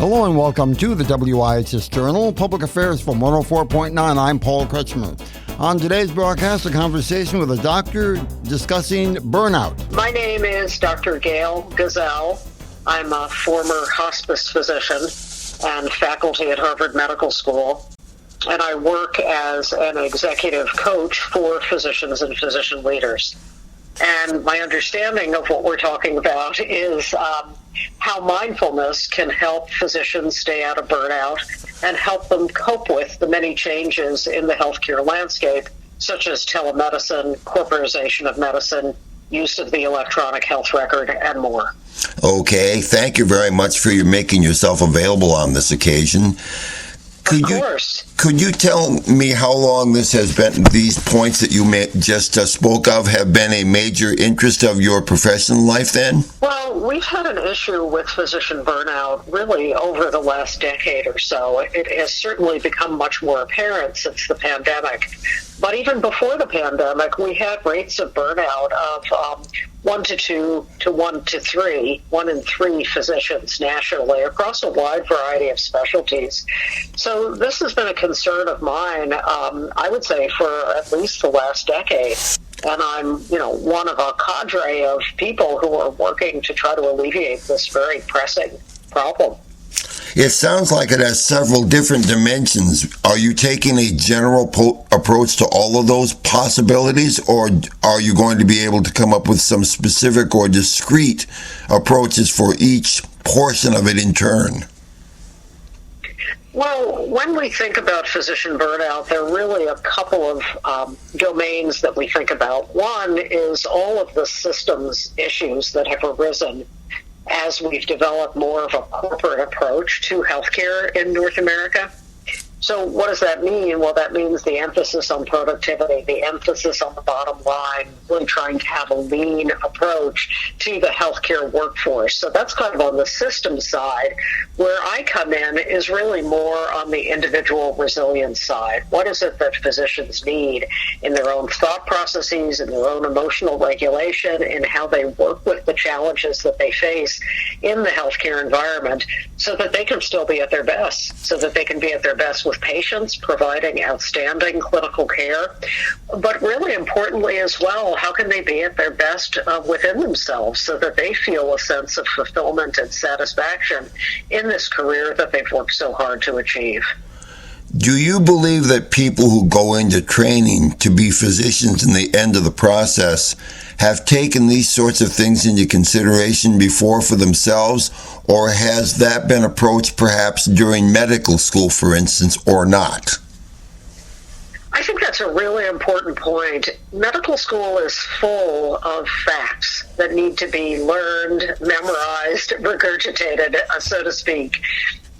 Hello and welcome to the WIHS Journal, Public Affairs from 104.9. I'm Paul Kretschmer. On today's broadcast, a conversation with a doctor discussing burnout. My name is Dr. Gail Gazelle. I'm a former hospice physician and faculty at Harvard Medical School, and I work as an executive coach for physicians and physician leaders. And my understanding of what we're talking about is how mindfulness can help physicians stay out of burnout and help them cope with the many changes in the healthcare landscape, such as telemedicine, corporatization of medicine, use of the electronic health record, and more. Okay, thank you very much for making yourself available on this occasion. Of course. Could you tell me how long this has been, these points that you just spoke of have been a major interest of your professional life then? Well, we've had an issue with physician burnout really over the last decade or so. It has certainly become much more apparent since the pandemic. But even before the pandemic, we had rates of burnout of 1 to 2 to 1 to 3, 1 in 3 physicians nationally across a wide variety of specialties. So this has been a concern of mine, I would say, for at least the last decade. And I'm, one of a cadre of people who are working to try to alleviate this very pressing problem. It sounds like it has several different dimensions. Are you taking a general approach to all of those possibilities, or are you going to be able to come up with some specific or discrete approaches for each portion of it in turn? Well, when we think about physician burnout, there are really a couple of domains that we think about. One is all of the systems issues that have arisen as we've developed more of a corporate approach to healthcare in North America. So what does that mean? Well, that means the emphasis on productivity, the emphasis on the bottom line, really trying to have a lean approach to the healthcare workforce. So that's kind of on the system side. Where I come in is really more on the individual resilience side. What is it that physicians need in their own thought processes, in their own emotional regulation, in how they work with the challenges that they face in the healthcare environment so that they can still be at their best, so that they can be at their best with patients, providing outstanding clinical care, but really importantly as well, how can they be at their best within themselves so that they feel a sense of fulfillment and satisfaction in this career that they've worked so hard to achieve. Do you believe that people who go into training to be physicians in the end of the process have taken these sorts of things into consideration before for themselves, or has that been approached perhaps during medical school, for instance, or not? I think that's a really important point. Medical school is full of facts that need to be learned, memorized, regurgitated, so to speak.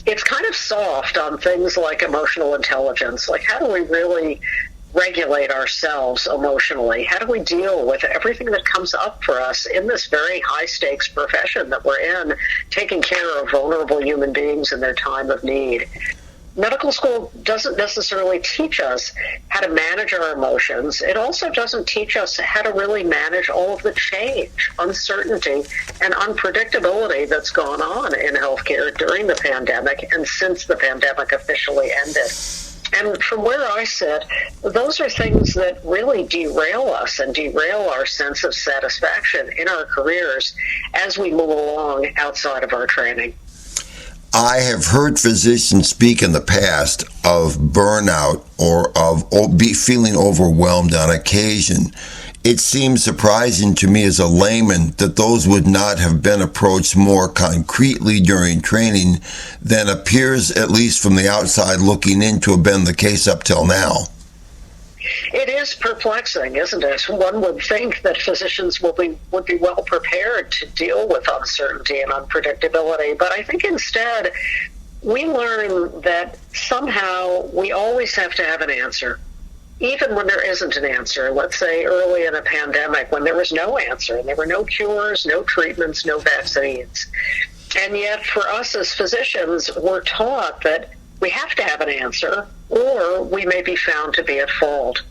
It's kind of soft on things like emotional intelligence. Like, how do we really regulate ourselves emotionally? How do we deal with everything that comes up for us in this very high-stakes profession that we're in, taking care of vulnerable human beings in their time of need? Medical school doesn't necessarily teach us how to manage our emotions. It also doesn't teach us how to really manage all of the change, uncertainty, and unpredictability that's gone on in healthcare during the pandemic and since the pandemic officially ended. And from where I sit, those are things that really derail us and derail our sense of satisfaction in our careers as we move along outside of our training. I have heard physicians speak in the past of burnout or of feeling overwhelmed on occasion. It seems surprising to me as a layman that those would not have been approached more concretely during training than appears, at least from the outside looking in, to have been the case up till now. It is perplexing, isn't it? One would think that physicians would be well prepared to deal with uncertainty and unpredictability, but I think instead we learn that somehow we always have to have an answer. Even when there isn't an answer, let's say early in a pandemic when there was no answer and there were no cures, no treatments, no vaccines. And yet for us as physicians, we're taught that we have to have an answer or we may be found to be at fault.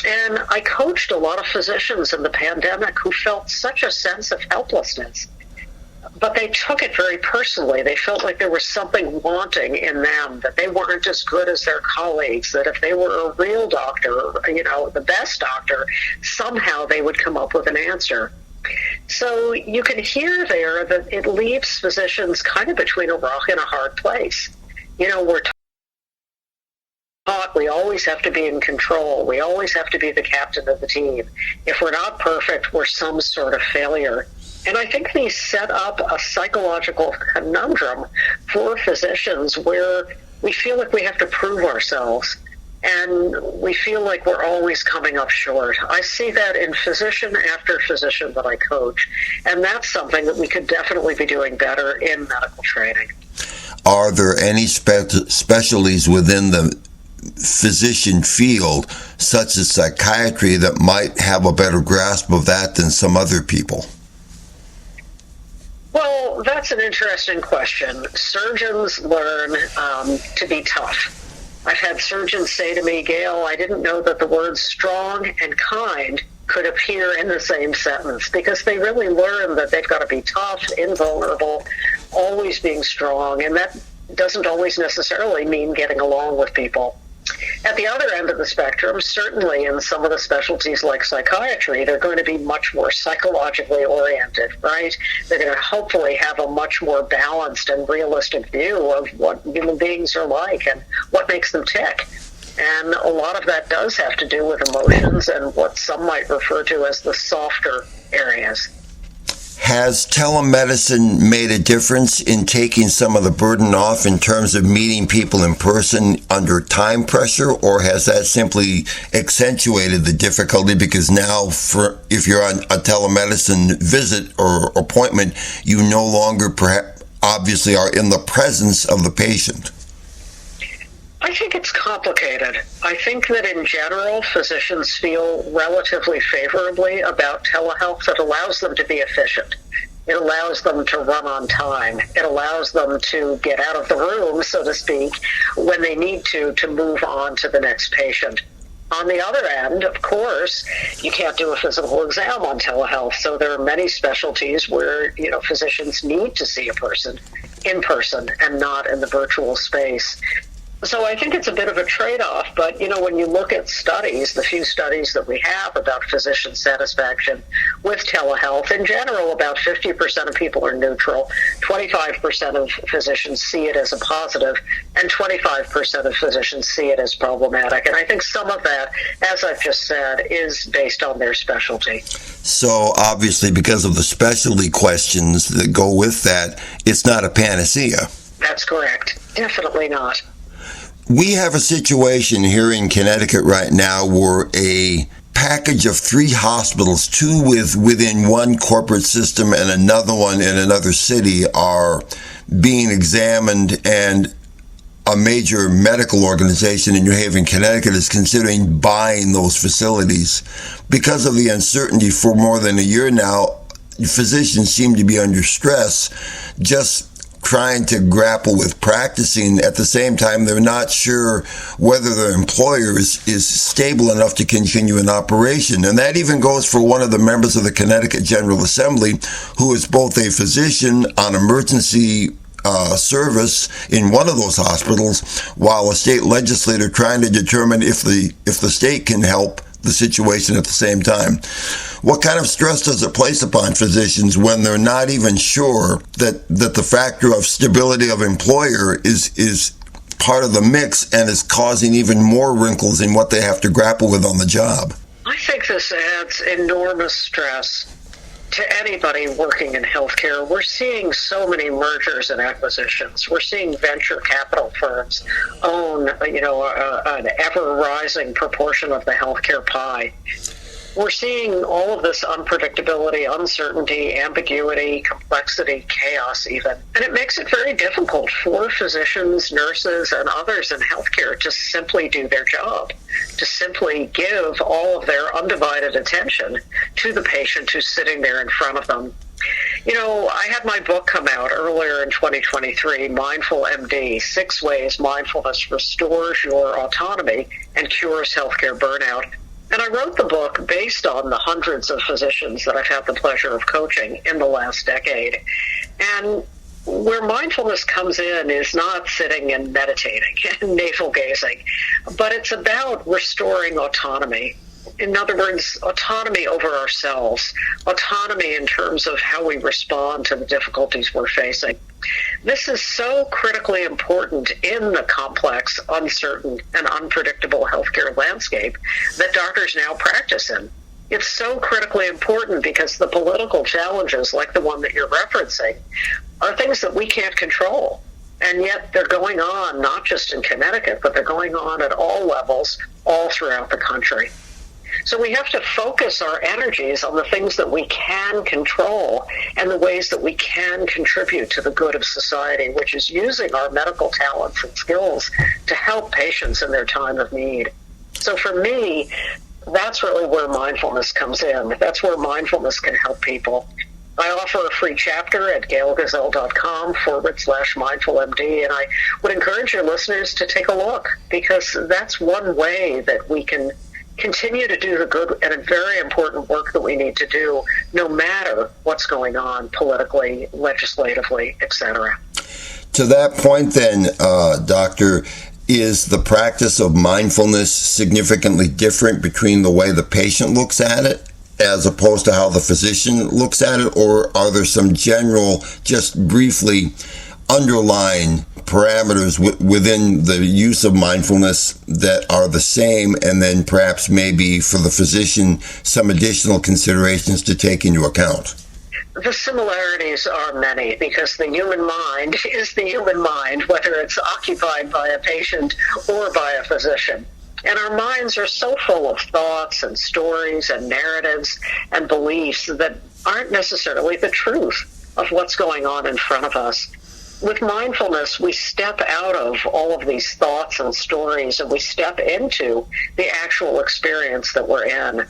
And I coached a lot of physicians in the pandemic who felt such a sense of helplessness. but they took it very personally. They felt like there was something wanting in them, that they weren't as good as their colleagues, that if they were a real doctor, the best doctor, somehow they would come up with an answer. So you can hear there that it leaves physicians kind of between a rock and a hard place. We're taught we always have to be in control. We always have to be the captain of the team. If we're not perfect, we're some sort of failure. And I think these set up a psychological conundrum for physicians where we feel like we have to prove ourselves and we feel like we're always coming up short. I see that in physician after physician that I coach, and that's something that we could definitely be doing better in medical training. Are there any specialties within the physician field, such as psychiatry, that might have a better grasp of that than some other people? Well, that's an interesting question. Surgeons learn to be tough. I've had surgeons say to me, Gail, I didn't know that the words strong and kind could appear in the same sentence, because they really learn that they've got to be tough, invulnerable, always being strong, and that doesn't always necessarily mean getting along with people. At the other end of the spectrum, certainly in some of the specialties like psychiatry, they're going to be much more psychologically oriented, right? They're going to hopefully have a much more balanced and realistic view of what human beings are like and what makes them tick. And a lot of that does have to do with emotions and what some might refer to as the softer areas. Has telemedicine made a difference in taking some of the burden off in terms of meeting people in person under time pressure, or has that simply accentuated the difficulty because now if you're on a telemedicine visit or appointment, you no longer obviously are in the presence of the patient? I think it's complicated. I think that in general, physicians feel relatively favorably about telehealth. It allows them to be efficient. It allows them to run on time. It allows them to get out of the room, so to speak, when they need to move on to the next patient. On the other end, of course, you can't do a physical exam on telehealth. So there are many specialties where, physicians need to see a person in person and not in the virtual space. So I think it's a bit of a trade-off, but, when you look at studies, the few studies that we have about physician satisfaction with telehealth, in general, about 50% of people are neutral, 25% of physicians see it as a positive, and 25% of physicians see it as problematic. And I think some of that, as I've just said, is based on their specialty. So obviously, because of the specialty questions that go with that, it's not a panacea. That's correct. Definitely not. We have a situation here in Connecticut right now where a package of 3 hospitals, 2 within one corporate system and another one in another city, are being examined, and a major medical organization in New Haven, Connecticut, is considering buying those facilities. Because of the uncertainty for more than a year now, physicians seem to be under stress, just trying to grapple with practicing. At the same time, they're not sure whether their employer is stable enough to continue an operation. And that even goes for one of the members of the Connecticut General Assembly, who is both a physician on emergency service in one of those hospitals, while a state legislator trying to determine if the state can help the situation at the same time. What kind of stress does it place upon physicians when they're not even sure that the factor of stability of employer is part of the mix and is causing even more wrinkles in what they have to grapple with on the job? I think this adds enormous stress to anybody working in healthcare. We're seeing so many mergers and acquisitions. We're seeing venture capital firms own, an ever-rising proportion of the healthcare pie. We're seeing all of this unpredictability, uncertainty, ambiguity, complexity, chaos even. And it makes it very difficult for physicians, nurses, and others in healthcare to simply do their job, to simply give all of their undivided attention to the patient who's sitting there in front of them. I had my book come out earlier in 2023, Mindful MD, 6 Ways Mindfulness Restores Your Autonomy and Cures Healthcare Burnout. And I wrote the book based on the hundreds of physicians that I've had the pleasure of coaching in the last decade. And where mindfulness comes in is not sitting and meditating and navel gazing, but it's about restoring autonomy. In other words, autonomy over ourselves, autonomy in terms of how we respond to the difficulties we're facing. This is so critically important in the complex, uncertain, and unpredictable healthcare landscape that doctors now practice in. It's so critically important because the political challenges, like the one that you're referencing, are things that we can't control. And yet they're going on not just in Connecticut, but they're going on at all levels, all throughout the country. So we have to focus our energies on the things that we can control and the ways that we can contribute to the good of society, which is using our medical talents and skills to help patients in their time of need. So for me, that's really where mindfulness comes in. That's where mindfulness can help people. I offer a free chapter at gailgazelle.com/mindfulmd, and I would encourage your listeners to take a look, because that's one way that we can continue to do the good and very important work that we need to do, no matter what's going on politically, legislatively, etc. To that point then, Doctor, is the practice of mindfulness significantly different between the way the patient looks at it as opposed to how the physician looks at it, or are there some general, just briefly, underlying parameters within the use of mindfulness that are the same, and then perhaps maybe for the physician some additional considerations to take into account? The similarities are many, because the human mind is the human mind, whether it's occupied by a patient or by a physician. And our minds are so full of thoughts and stories and narratives and beliefs that aren't necessarily the truth of what's going on in front of us. With mindfulness, we step out of all of these thoughts and stories, and we step into the actual experience that we're in.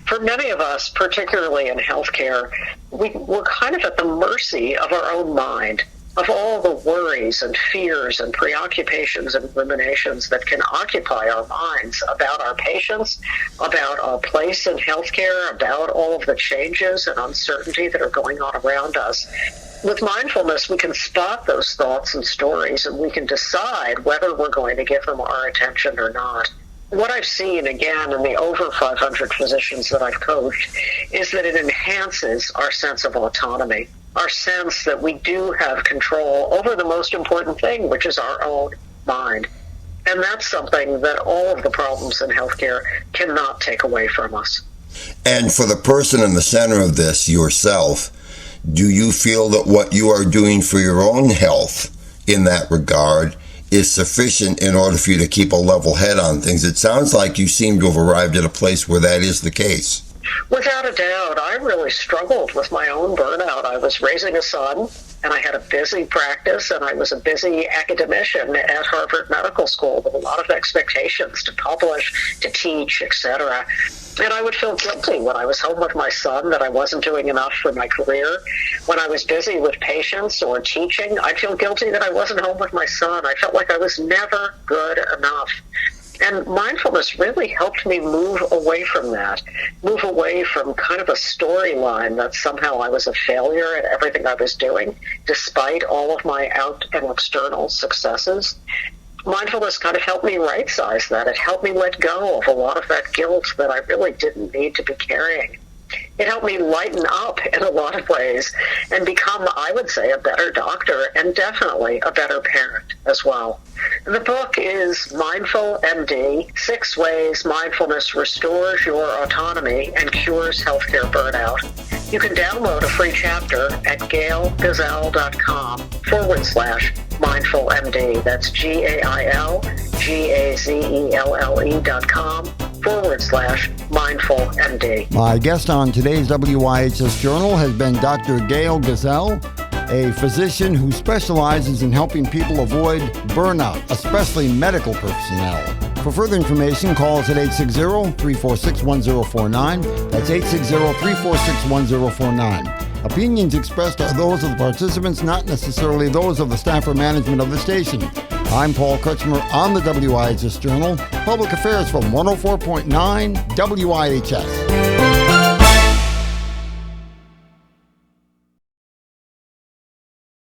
For many of us, particularly in healthcare, we're kind of at the mercy of our own mind, of all the worries and fears and preoccupations and ruminations that can occupy our minds about our patients, about our place in healthcare, about all of the changes and uncertainty that are going on around us. With mindfulness, we can spot those thoughts and stories, and we can decide whether we're going to give them our attention or not. What I've seen, again, in the over 500 physicians that I've coached, is that it enhances our sense of autonomy, our sense that we do have control over the most important thing, which is our own mind. And that's something that all of the problems in healthcare cannot take away from us. And for the person in the center of this, yourself, do you feel that what you are doing for your own health in that regard is sufficient in order for you to keep a level head on things? It sounds like you seem to have arrived at a place where that is the case. Without a doubt, I really struggled with my own burnout. I was raising a son, and I had a busy practice, and I was a busy academician at Harvard Medical School with a lot of expectations to publish, to teach, etc. And I would feel guilty when I was home with my son that I wasn't doing enough for my career. When I was busy with patients or teaching, I'd feel guilty that I wasn't home with my son. I felt like I was never good enough. And mindfulness really helped me move away from that, move away from kind of a storyline that somehow I was a failure at everything I was doing, despite all of my out and external successes. Mindfulness kind of helped me right-size that. It helped me let go of a lot of that guilt that I really didn't need to be carrying. It helped me lighten up in a lot of ways and become, I would say, a better doctor and definitely a better parent as well. The book is Mindful MD, 6 Ways Mindfulness Restores Your Autonomy and Cures Healthcare Burnout. You can download a free chapter at gailgazelle.com/mindfulmd. That's GAILGAZELE.com/mindfulmd. My guest on today's WIHS Journal has been Dr. Gail Gazelle, a physician who specializes in helping people avoid burnout, especially medical personnel. For further information, call us at 860-346-1049. That's 860-346-1049. Opinions expressed are those of the participants, not necessarily those of the staff or management of the station. I'm Paul Kutchmer on the WIHS Journal, Public Affairs from 104.9 WIHS.